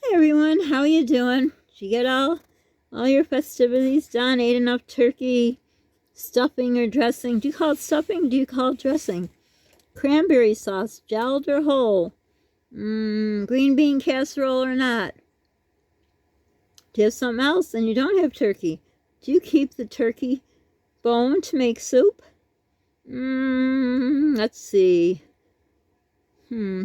Hey everyone, how you doing? Did you get all your festivities done? Ate enough turkey stuffing or dressing? Do you call it stuffing? Do you call it dressing? Cranberry sauce, gelled or whole? Green bean casserole or not? Do you have something else and you don't have turkey? Do you keep the turkey bone to make soup? Let's see.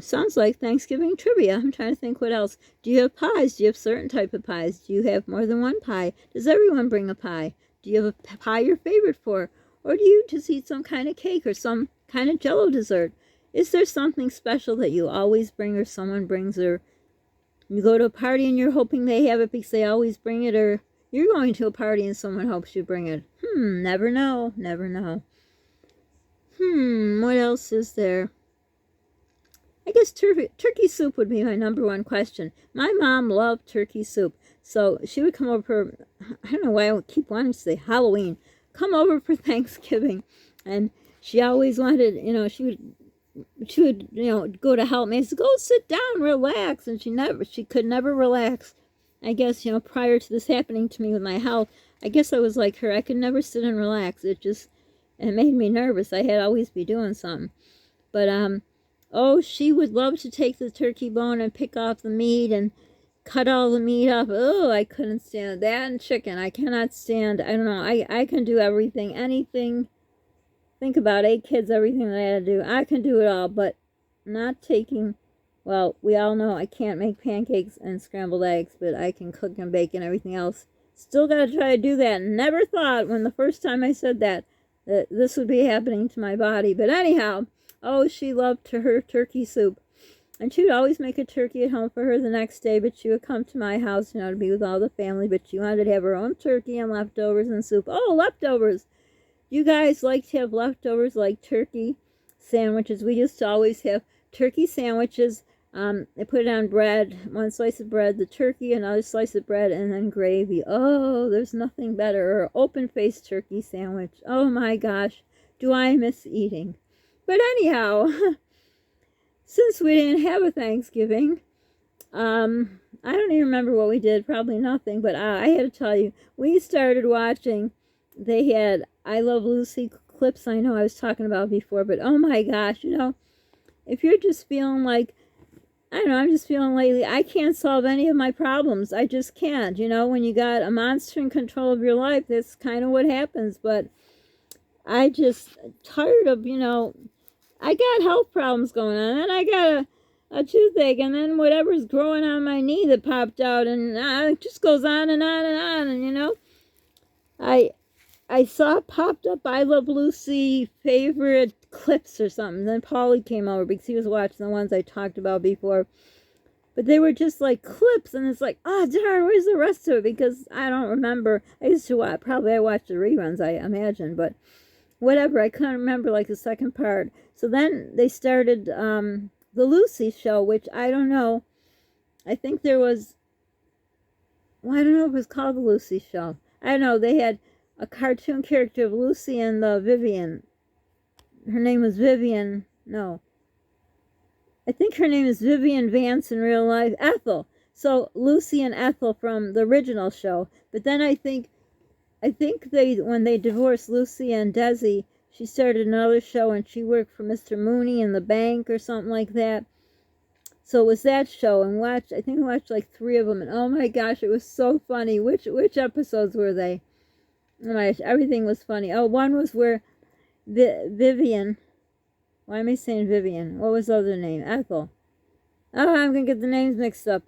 Sounds like Thanksgiving trivia. I'm trying to think what else. Do you have pies? Do you have certain type of pies? Do you have more than one pie? Does everyone bring a pie? Do you have a pie you're favorite for? Or do you just eat some kind of cake or some kind of jello dessert? Is there something special that you always bring or someone brings, or you go to a party and you're hoping they have it because they always bring it, or you're going to a party and someone hopes you bring it? Never know. Never know. What else is there? I guess turkey soup would be my number one question. My mom loved turkey soup, so she would come over for, I don't know why I keep wanting to say Halloween, come over for Thanksgiving, and she always wanted, she would go to help me. I said, go sit down, relax, and she could never relax. I guess, prior to this happening to me with my health, I guess I was like her. I could never sit and relax. It made me nervous. I had to always be doing something. But, oh, she would love to take the turkey bone and pick off the meat and cut all the meat off. Oh, I couldn't stand that. And chicken. I cannot stand, I don't know, I can do everything, anything. Think about 8 kids, everything that I had to do. I can do it all, but not taking, well, we all know I can't make pancakes and scrambled eggs, but I can cook and bake and everything else. Still got to try to do that. Never thought when the first time I said that this would be happening to my body. But anyhow, oh, she loved her turkey soup. And she would always make a turkey at home for her the next day, but she would come to my house, to be with all the family. But she wanted to have her own turkey and leftovers and soup. Oh, leftovers! You guys like to have leftovers like turkey sandwiches? We used to always have turkey sandwiches. They put it on bread, one slice of bread, the turkey, another slice of bread, and then gravy. Oh, there's nothing better. Or open-faced turkey sandwich. Oh my gosh, do I miss eating. But anyhow, since we didn't have a Thanksgiving, I don't even remember what we did, probably nothing, but I had to tell you, we started watching, they had I Love Lucy clips I know I was talking about before, but oh my gosh, if you're just feeling like, I don't know, I'm just feeling lately, I can't solve any of my problems, I just can't, when you got a monster in control of your life, that's kind of what happens, but I just tired of, I got health problems going on, and I got a toothache, and then whatever's growing on my knee that popped out, and it just goes on and on and on, and I saw it popped up, I Love Lucy favorite clips or something. Then Paulie came over because he was watching the ones I talked about before. But they were just like clips, and it's like, oh darn, where's the rest of it? Because I don't remember. I used to watch, probably I watched the reruns, I imagine, but whatever, I couldn't remember like the second part. So then they started the Lucy show, which I don't know. I think there was, well, I don't know if it was called the Lucy show. I don't know, they had a cartoon character of Lucy and Vivian. Her name was Vivian. No. I think her name is Vivian Vance in real life. Ethel. So Lucy and Ethel from the original show. But then I think when they divorced Lucy and Desi, she started another show and she worked for Mr. Mooney in the bank or something like that. So it was that show, and I think we watched like 3 of them, and oh my gosh, it was so funny. Which episodes were they? Oh my gosh, everything was funny. Oh, one was where Vivian, why am I saying Vivian? What was the other name? Ethel. Oh, I'm going to get the names mixed up.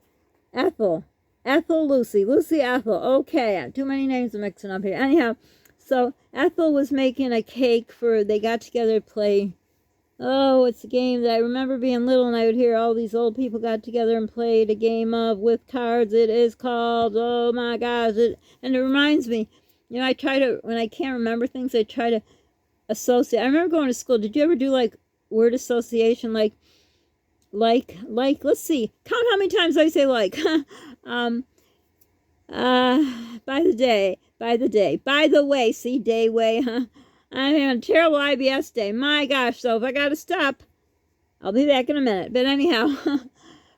Ethel, Lucy, Ethel. Okay, too many names are mixing up here. Anyhow, so Ethel was making a cake they got together to play. Oh, it's a game that I remember being little and I would hear all these old people got together and played a game of with cards. It is called, oh my gosh, and it reminds me, I try to, when I can't remember things, I try to associate. I remember going to school. Did you ever do like word association? Like, let's see. Count how many times I say like. By the way, see, day way, huh? I'm having a terrible IBS day. My gosh, so if I gotta stop, I'll be back in a minute. But anyhow,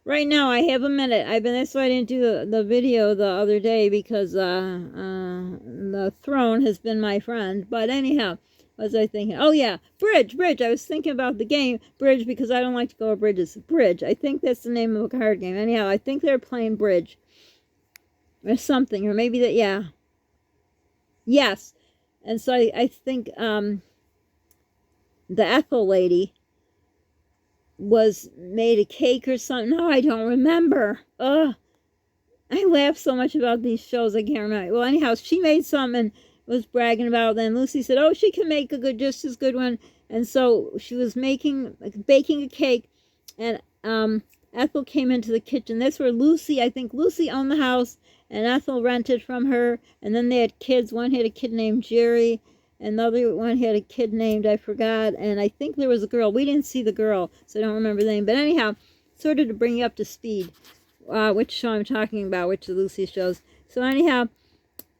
right now I have a minute. That's why I didn't do the video the other day, because the throne has been my friend. But anyhow, what was I thinking? Oh yeah, bridge. I was thinking about the game bridge, because I don't like to go over bridges. Bridge. I think that's the name of a card game. Anyhow, I think they're playing bridge or something, or maybe that. Yeah. Yes. And so I think the Ethel lady was made a cake or something. No, I don't remember. Ugh. I laugh so much about these shows I can't remember. Well, anyhow, she made some and was bragging about it. Then Lucy said, oh, she can make a good, just as good one. And so she was baking a cake, and Ethel came into the kitchen. That's where I think Lucy owned the house, and Ethel rented from her. And then they had kids. One had a kid named Jerry, and the other one had a kid named, I forgot. And I think there was a girl. We didn't see the girl, so I don't remember the name. But anyhow, sort of to bring you up to speed, which show I'm talking about, which of Lucy shows. So anyhow,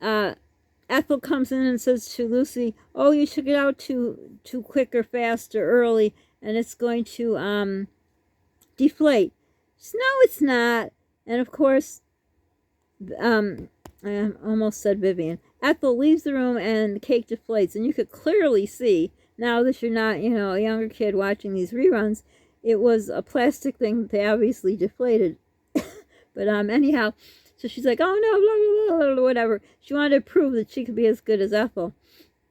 Ethel comes in and says to Lucy, oh, you should get out too quick or fast or early, and it's going to deflate. She says, no, it's not. And of course, I almost said Vivian. Ethel leaves the room and the cake deflates, and you could clearly see, now that you're not, a younger kid watching these reruns, it was a plastic thing that they obviously deflated. But anyhow, so she's like, oh no, blah, blah, blah, whatever. She wanted to prove that she could be as good as Ethel.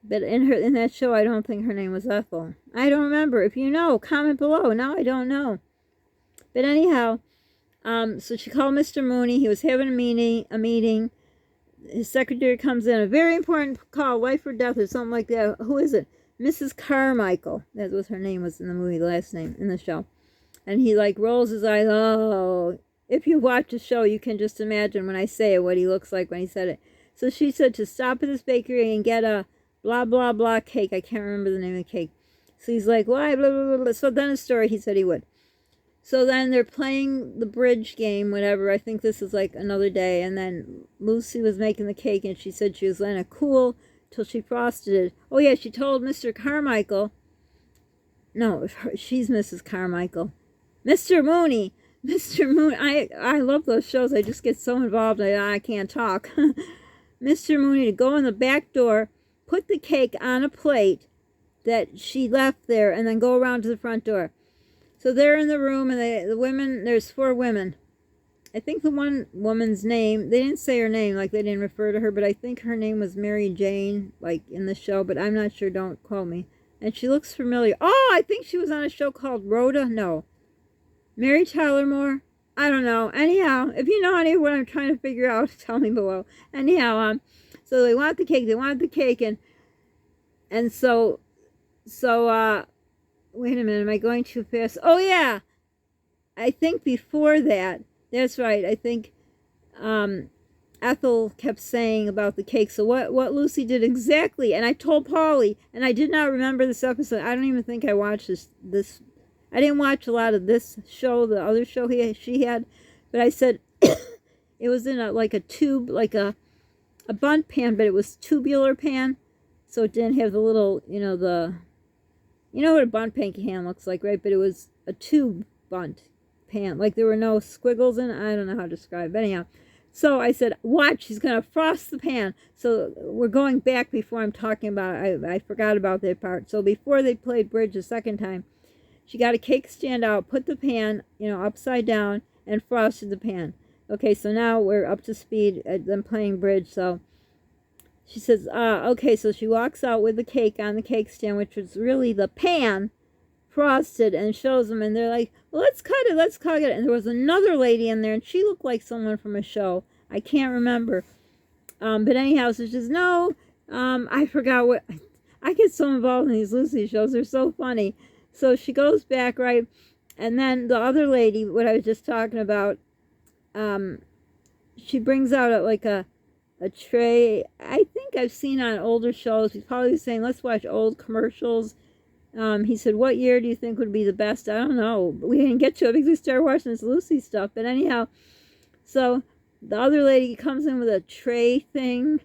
But in that show, I don't think her name was Ethel. I don't remember. If you know, comment below. Now I don't know. But anyhow, so she called Mr. Mooney. He was having a meeting. His secretary comes in. A very important call, life or death or something like that. Who is it? Mrs. Carmichael. That was her name, was in the movie, the last name in the show. And he rolls his eyes. Oh, if you watch the show, you can just imagine when I say it what he looks like when he said it. So she said to stop at this bakery and get a blah, blah, blah cake. I can't remember the name of the cake. So he's like, why, blah, blah, blah, blah. So then a story, he said he would. So then they're playing the bridge game, whatever. I think this is another day. And then Lucy was making the cake, and she said she was letting it cool till she frosted it. Oh, yeah, she told Mr. Carmichael. No, she's Mrs. Carmichael. Mr. Mooney. Mr. Mooney. I love those shows. I just get so involved, I can't talk. Mr. Mooney to go in the back door, put the cake on a plate that she left there, and then go around to the front door. So they're in the room, and the women, there's 4 women. I think the one woman's name, they didn't say her name, they didn't refer to her, but I think her name was Mary Jane, in the show, but I'm not sure, don't quote me. And she looks familiar. Oh, I think she was on a show called Rhoda. No. Mary Tyler Moore? I don't know. Anyhow, if you know any of what I'm trying to figure out, tell me below. Anyhow, so they want the cake, and so, wait a minute, am I going too fast? Oh, yeah. I think before that, that's right, I think Ethel kept saying about the cake. So what Lucy did exactly, and I told Polly, and I did not remember this episode. I don't even think I watched this. I didn't watch a lot of this show, the other show she had, but I said it was in a tube, a bundt pan, but it was tubular pan, so it didn't have the little, you know what a bundt pan looks like, right? But it was a tube bundt pan, there were no squiggles in it. I don't know how to describe it, but anyhow. So I said, watch, she's going to frost the pan. So we're going back before I'm talking about it. I forgot about that part. So before they played bridge the second time, she got a cake stand out, put the pan, upside down, and frosted the pan. Okay, so now we're up to speed at them playing bridge. So she says, okay, so she walks out with the cake on the cake stand, which was really the pan frosted, and shows them, and they're like, well, let's cut it. And there was another lady in there, and she looked like someone from a show. I can't remember. But anyhow, so she says, no, I forgot what, I get so involved in these Lucy shows. They're so funny. So she goes back, right? And then the other lady, what I was just talking about, she brings out a tray. I think I've seen on older shows. He's probably saying, let's watch old commercials. He said, what year do you think would be the best? I don't know. But we didn't get to it because we started watching this Lucy stuff. But anyhow, so the other lady comes in with a tray thing.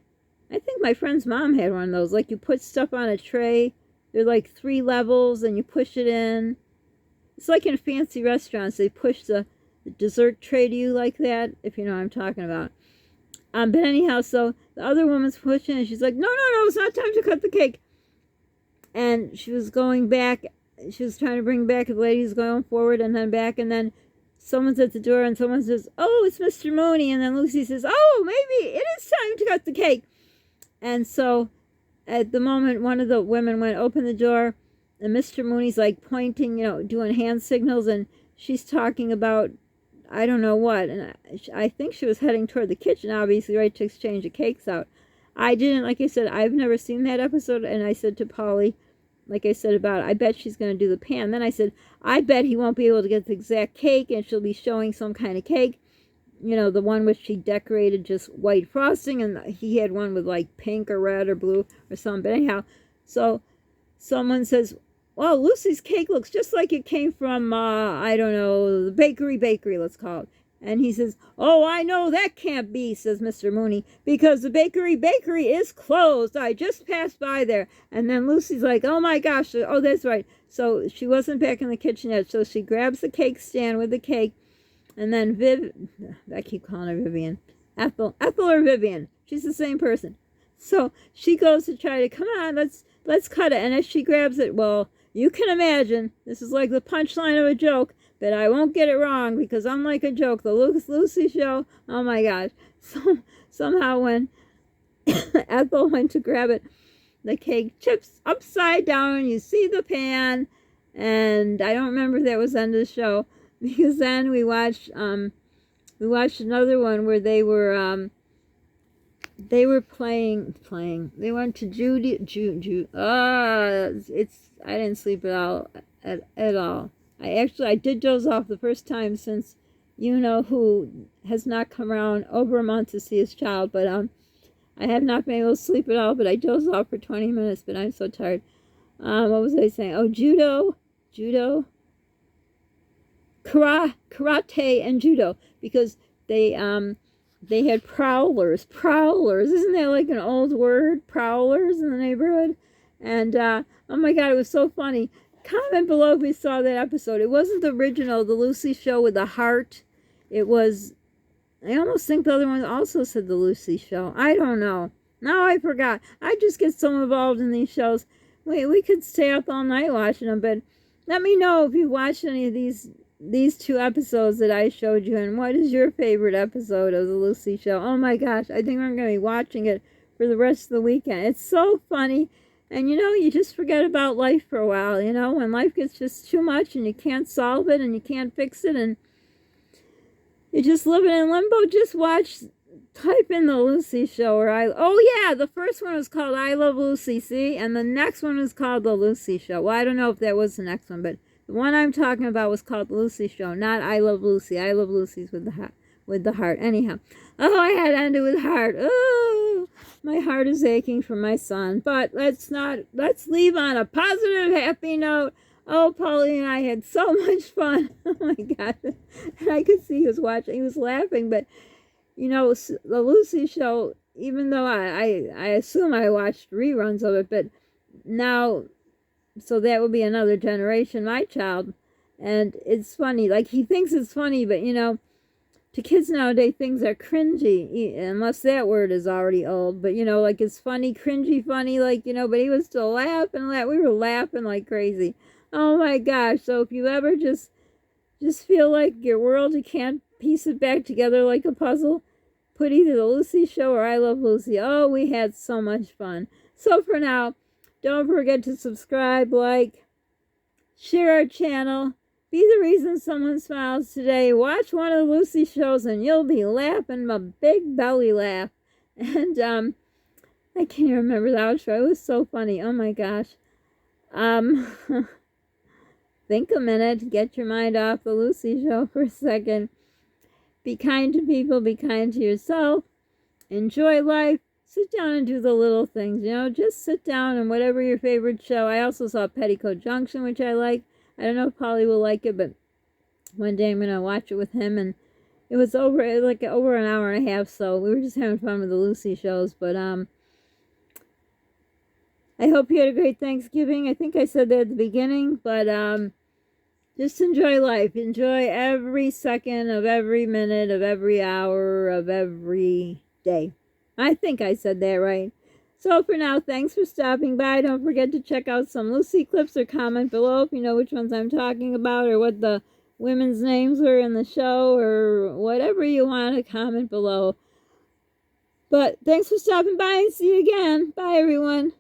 I think my friend's mom had one of those. You put stuff on a tray. They're 3 levels, and you push it in. It's like in fancy restaurants. They push the dessert tray to you like that, if you know what I'm talking about. But anyhow, so the other woman's pushing, and she's like, no, it's not time to cut the cake. And she was going back. She was trying to bring back the ladies going forward and then back, and then someone's at the door, and someone says, oh, it's Mr. Mooney. And then Lucy says, oh, maybe it is time to cut the cake. And so at the moment, one of the women went, open the door, and Mr. Mooney's like pointing, doing hand signals, and she's talking about I don't know what, and I think she was heading toward the kitchen, obviously, right, to exchange the cakes out. I didn't, like I said, I've never seen that episode, and I said to Polly, like I said about, I bet she's going to do the pan. Then I said, I bet he won't be able to get the exact cake, and she'll be showing some kind of cake, the one which she decorated just white frosting, and he had one with like pink or red or blue or something. But anyhow, so someone says, well, Lucy's cake looks just like it came from, I don't know, the bakery, let's call it. And he says, oh, I know that can't be, says Mr. Mooney, because the bakery is closed. I just passed by there. And then Lucy's like, oh my gosh, oh, that's right. So she wasn't back in the kitchen yet. So she grabs the cake stand with the cake. And then I keep calling her Vivian. Ethel or Vivian. She's the same person. So she goes to try to, come on, let's cut it. And as she grabs it, well, you can imagine, this is like the punchline of a joke, but I won't get it wrong because unlike a joke, the Lucy show, oh my gosh. So somehow when Ethel went to grab it, the cake chips upside down, you see the pan, and I don't remember if that was the end of the show, because then we watched another one where they were playing. They went to I didn't sleep at all. I did doze off the first time since who has not come around over a month to see his child, but I have not been able to sleep at all, but I dozed off for 20 minutes, but I'm so tired. What was I saying? Oh, judo, karate and judo, because they had prowlers. Isn't that like an old word? Prowlers in the neighborhood? And, oh my God, it was so funny. Comment below if you saw that episode. It wasn't the original, the Lucy show with the heart. It was, I almost think the other one also said the Lucy show. I don't know. Now I forgot. I just get so involved in these shows. We could stay up all night watching them, but let me know if you watched any of these two episodes that I showed you, and what is your favorite episode of the Lucy show. Oh my gosh, I think I'm going to be watching it for the rest of the weekend. It's so funny, and you just forget about life for a while, when life gets just too much and you can't solve it and you can't fix it and you're just living in limbo. Just type in the Lucy show, the first one was called I Love Lucy, see, and the next one was called the Lucy show. Well, I don't know if that was the next one, but the one I'm talking about was called the Lucy show, not I Love Lucy. I Love Lucy's with the heart. Anyhow, I had to end it with heart. Oh, my heart is aching for my son. But let's leave on a positive, happy note. Oh, Polly and I had so much fun. Oh my God. And I could see he was watching. He was laughing, but the Lucy show, even though I assume I watched reruns of it, but now, so that would be another generation, my child. And it's funny, like he thinks it's funny, but to kids nowadays, things are cringy, unless that word is already old. But like it's funny, cringy funny, like but he was still laughing. We were laughing like crazy. Oh my gosh. So if you ever just feel like your world, you can't piece it back together like a puzzle, put either the Lucy show or I Love Lucy. Oh, we had so much fun. So for now, don't forget to subscribe, like, share our channel, be the reason someone smiles today. Watch one of the Lucy shows and you'll be laughing a big belly laugh. And I can't even remember the outro. It was so funny. Oh my gosh. Think a minute. Get your mind off the Lucy show for a second. Be kind to people. Be kind to yourself. Enjoy life. Sit down and do the little things. Just sit down and whatever your favorite show. I also saw Petticoat Junction, which I like. I don't know if Polly will like it, but one day I'm going to watch it with him. And it was over an hour and a half, so we were just having fun with the Lucy shows. But I hope you had a great Thanksgiving. I think I said that at the beginning, but Just enjoy life. Enjoy every second of every minute of every hour of every day. I think I said that right. So for now, thanks for stopping by. Don't forget to check out some Lucy clips or comment below if you know which ones I'm talking about or what the women's names were in the show or whatever you want to comment below. But thanks for stopping by and see you again. Bye, everyone.